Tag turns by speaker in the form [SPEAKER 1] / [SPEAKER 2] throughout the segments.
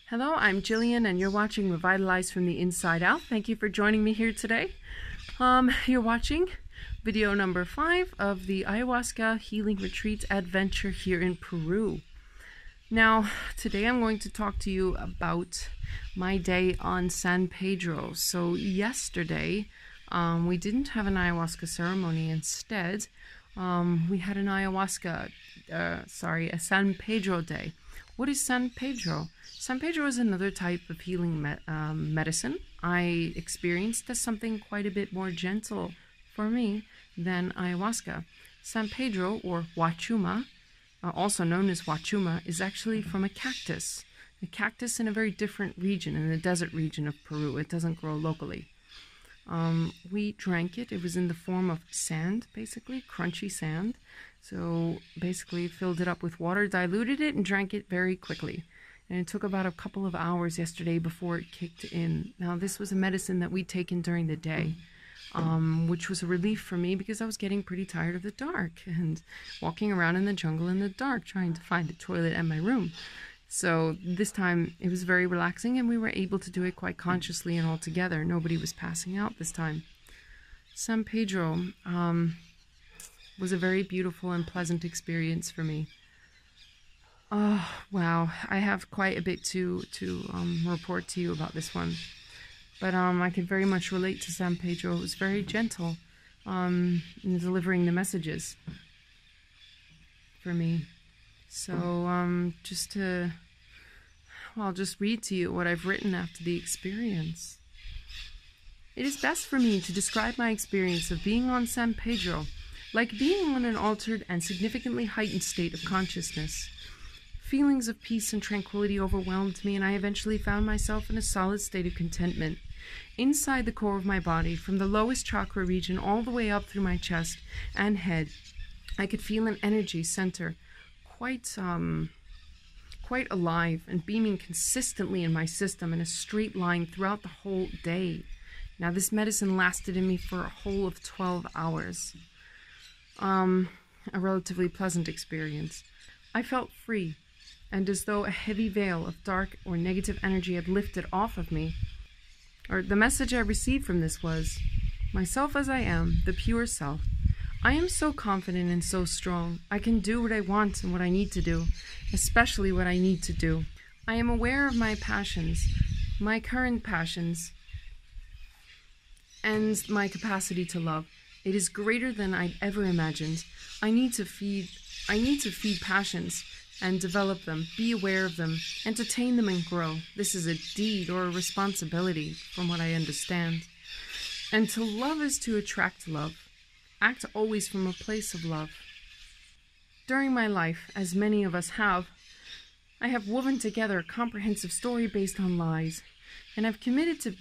[SPEAKER 1] Hello, I'm Jillian and you're watching Revitalize from the Inside Out. Thank you for joining me here today. You're watching video number 5 of the Ayahuasca Healing Retreat adventure here in Peru. Now, today I'm going to talk to you about my day on San Pedro. So yesterday, we didn't have an ayahuasca ceremony. Instead, we had an a San Pedro day. What is San Pedro? San Pedro is another type of healing medicine I experienced as something quite a bit more gentle for me than ayahuasca. San Pedro, or huachuma, also known as huachuma, is actually from a cactus. A cactus in a very different region, in the desert region of Peru. It doesn't grow locally. We drank it. It was in the form of sand, basically, crunchy sand. So basically filled it up with water, diluted it, and drank it very quickly. And it took about a couple of hours yesterday before it kicked in. Now, this was a medicine that we'd taken during the day, which was a relief for me because I was getting pretty tired of the dark and walking around in the jungle in the dark trying to find a toilet and my room. So this time it was very relaxing and we were able to do it quite consciously and all together. Nobody was passing out this time. San Pedro was a very beautiful and pleasant experience for me. Oh, wow. I have quite a bit to report to you about this one. But I can very much relate to San Pedro. It was very gentle in delivering the messages for me. So I'll just read to you what I've written after the experience. It is best for me to describe my experience of being on San Pedro like being on an altered and significantly heightened state of consciousness. Feelings of peace and tranquility overwhelmed me, and I eventually found myself in a solid state of contentment. Inside the core of my body, from the lowest chakra region all the way up through my chest and head, I could feel an energy center quite alive and beaming consistently in my system in a straight line throughout the whole day. Now, this medicine lasted in me for a whole of 12 hours. A relatively pleasant experience. I felt free, and as though a heavy veil of dark or negative energy had lifted off of me. Or the message I received from this was, myself as I am, the pure self. I am so confident and so strong. I can do what I want and what I need to do, especially what I need to do. I am aware of my passions, my current passions, and my capacity to love. It is greater than I'd ever imagined. I need to feed passions and develop them, be aware of them, entertain them and grow. This is a deed or a responsibility, from what I understand. And to love is to attract love. Act always from a place of love. During my life, as many of us have, I have woven together a comprehensive story based on lies, and I've committed to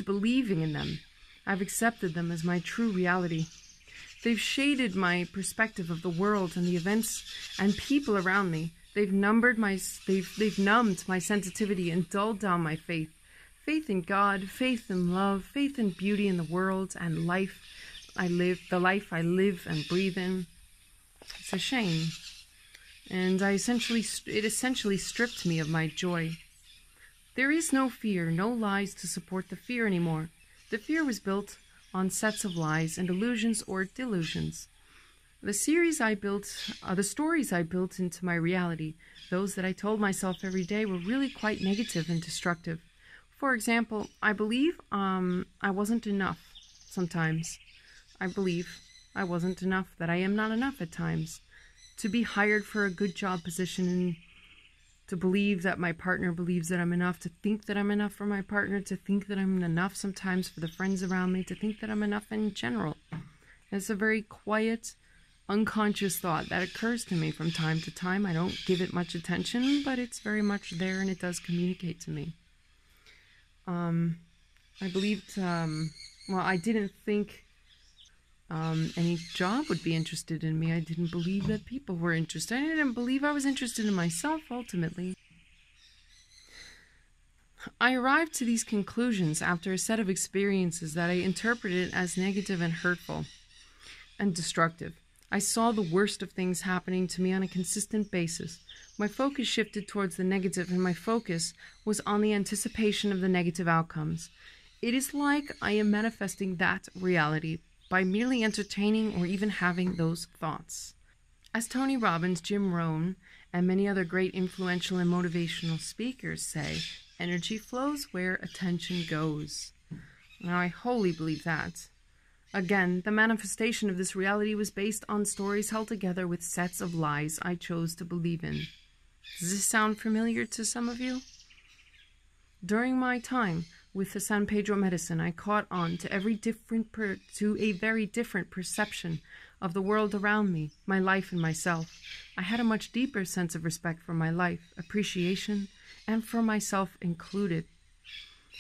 [SPEAKER 1] believing in them. I've accepted them as my true reality. They've shaded my perspective of the world and the events and people around me. They've numbed my sensitivity and dulled down my faith. Faith in God, faith in love, faith in beauty in the world and life the life I live and breathe in. It's a shame. And it essentially stripped me of my joy. There is no fear, no lies to support the fear anymore. The fear was built on sets of lies and illusions or delusions. The stories I built into my reality, those that I told myself every day, were really quite negative and destructive. For example, I believe I wasn't enough sometimes. I believe I wasn't enough, that I am not enough at times. To be hired for a good job position and to believe that my partner believes that I'm enough, to think that I'm enough for my partner, to think that I'm enough sometimes for the friends around me, to think that I'm enough in general. It's a very quiet, unconscious thought that occurs to me from time to time. I don't give it much attention, but it's very much there and it does communicate to me. I believed, I didn't think any job would be interested in me. I didn't believe that people were interested. I didn't believe I was interested in myself, ultimately. I arrived to these conclusions after a set of experiences that I interpreted as negative and hurtful and destructive. I saw the worst of things happening to me on a consistent basis. My focus shifted towards the negative, and my focus was on the anticipation of the negative outcomes. It is like I am manifesting that reality by merely entertaining or even having those thoughts. As Tony Robbins, Jim Rohn, and many other great influential and motivational speakers say, energy flows where attention goes. Now, I wholly believe that. Again, the manifestation of this reality was based on stories held together with sets of lies I chose to believe in. Does this sound familiar to some of you? During my time with the San Pedro medicine, I caught on to a very different perception of the world around me, my life and myself. I had a much deeper sense of respect for my life, appreciation, and for myself included.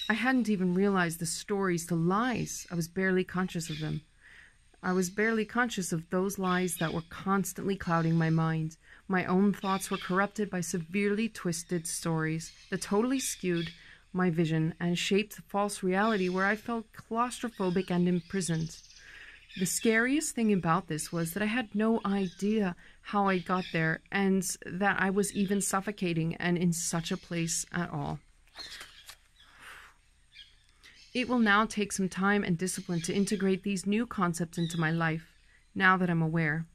[SPEAKER 1] I hadn't even realized the stories, the lies. I was barely conscious of them. I was barely conscious of those lies that were constantly clouding my mind. My own thoughts were corrupted by severely twisted stories that totally skewed my vision and shaped the false reality where I felt claustrophobic and imprisoned. The scariest thing about this was that I had no idea how I got there, and that I was even suffocating and in such a place at all. It will now take some time and discipline to integrate these new concepts into my life, now that I'm aware.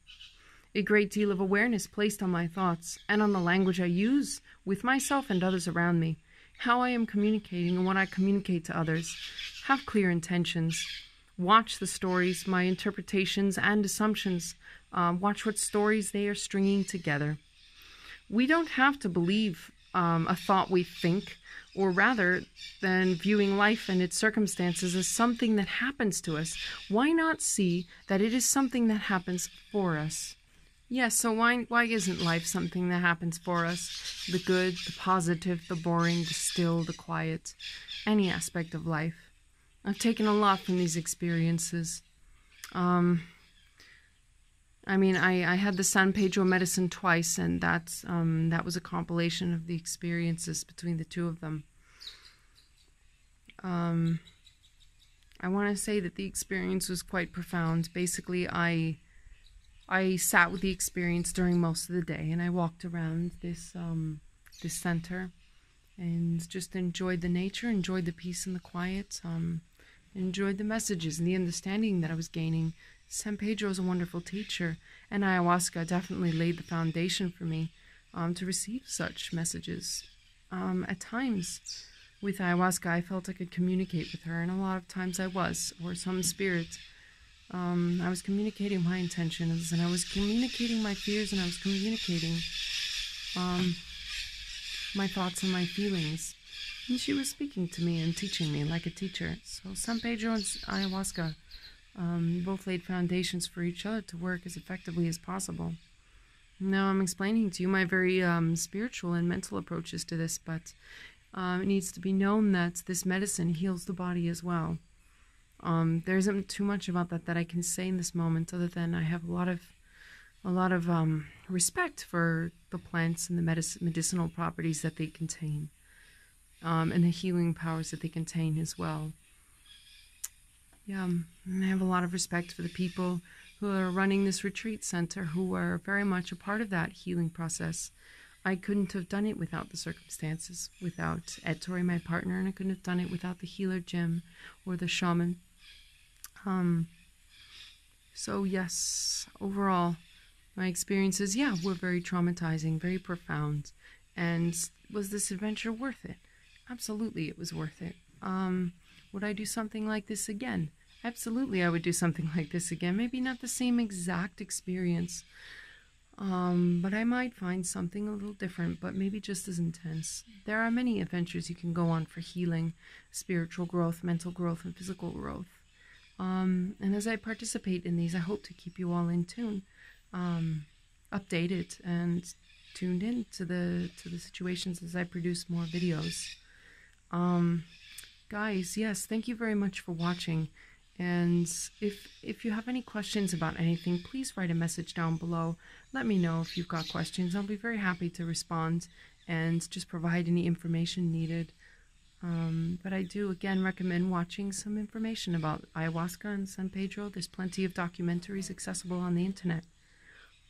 [SPEAKER 1] A great deal of awareness placed on my thoughts and on the language I use with myself and others around me, how I am communicating and what I communicate to others. Have clear intentions. Watch the stories, my interpretations and assumptions. Watch what stories they are stringing together. We don't have to believe a thought we think, or rather than viewing life and its circumstances as something that happens to us. Why not see that it is something that happens for us? Yes, so why isn't life something that happens for us? The good, the positive, the boring, the still, the quiet, any aspect of life. I've taken a lot from these experiences. I had the San Pedro medicine twice, and that was a compilation of the experiences between the two of them. I want to say that the experience was quite profound. Basically, I sat with the experience during most of the day, and I walked around this center and just enjoyed the nature, enjoyed the peace and the quiet, enjoyed the messages and the understanding that I was gaining. San Pedro is a wonderful teacher, and ayahuasca definitely laid the foundation for me to receive such messages. At times, with ayahuasca, I felt I could communicate with her, and a lot of times I was, or some spirit. I was communicating my intentions, and I was communicating my fears, and I was communicating my thoughts and my feelings. And she was speaking to me and teaching me like a teacher. So San Pedro and ayahuasca both laid foundations for each other to work as effectively as possible. Now I'm explaining to you my very spiritual and mental approaches to this, but it needs to be known that this medicine heals the body as well. There isn't too much about that I can say in this moment, other than I have a lot of respect for the plants and the medicinal properties that they contain, and the healing powers that they contain as well. Yeah, and I have a lot of respect for the people who are running this retreat center, who are very much a part of that healing process. I couldn't have done it without the circumstances, without Ettore, my partner, and I couldn't have done it without the healer, Jim, or the shaman. So yes, overall, my experiences, were very traumatizing, very profound. And was this adventure worth it? Absolutely, it was worth it. Would I do something like this again? Absolutely, I would do something like this again. Maybe not the same exact experience, but I might find something a little different, but maybe just as intense. There are many adventures you can go on for healing, spiritual growth, mental growth, and physical growth. And as I participate in these, I hope to keep you all in tune, updated, and tuned in to the situations as I produce more videos. Guys, yes, thank you very much for watching. And if you have any questions about anything, please write a message down below. Let me know if you've got questions. I'll be very happy to respond and just provide any information needed. But I do, again, recommend watching some information about ayahuasca and San Pedro. There's plenty of documentaries accessible on the internet.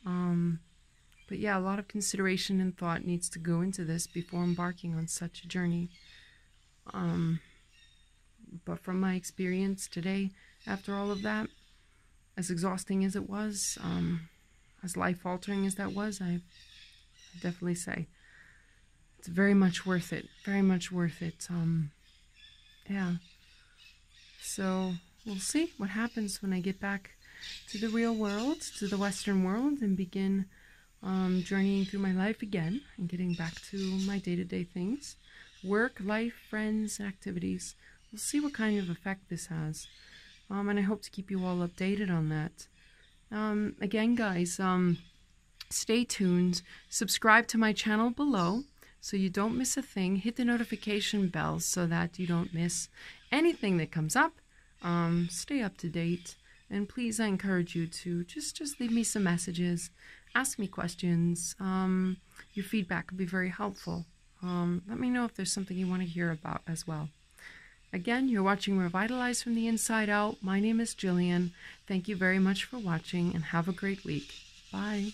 [SPEAKER 1] But yeah, a lot of consideration and thought needs to go into this before embarking on such a journey. But from my experience today, after all of that, as exhausting as it was, as life-altering as that was, I definitely say it's very much worth it. Very much worth it. Yeah. So we'll see what happens when I get back to the real world, to the Western world, and begin journeying through my life again and getting back to my day-to-day things. Work, life, friends, activities. We'll see what kind of effect this has. And I hope to keep you all updated on that. Again, guys, stay tuned. Subscribe to my channel below so you don't miss a thing. Hit the notification bell so that you don't miss anything that comes up. Stay up to date. And please, I encourage you to just leave me some messages. Ask me questions. Your feedback would be very helpful. Let me know if there's something you want to hear about as well. Again, you're watching Revitalize from the Inside Out. My name is Jillian. Thank you very much for watching and have a great week. Bye.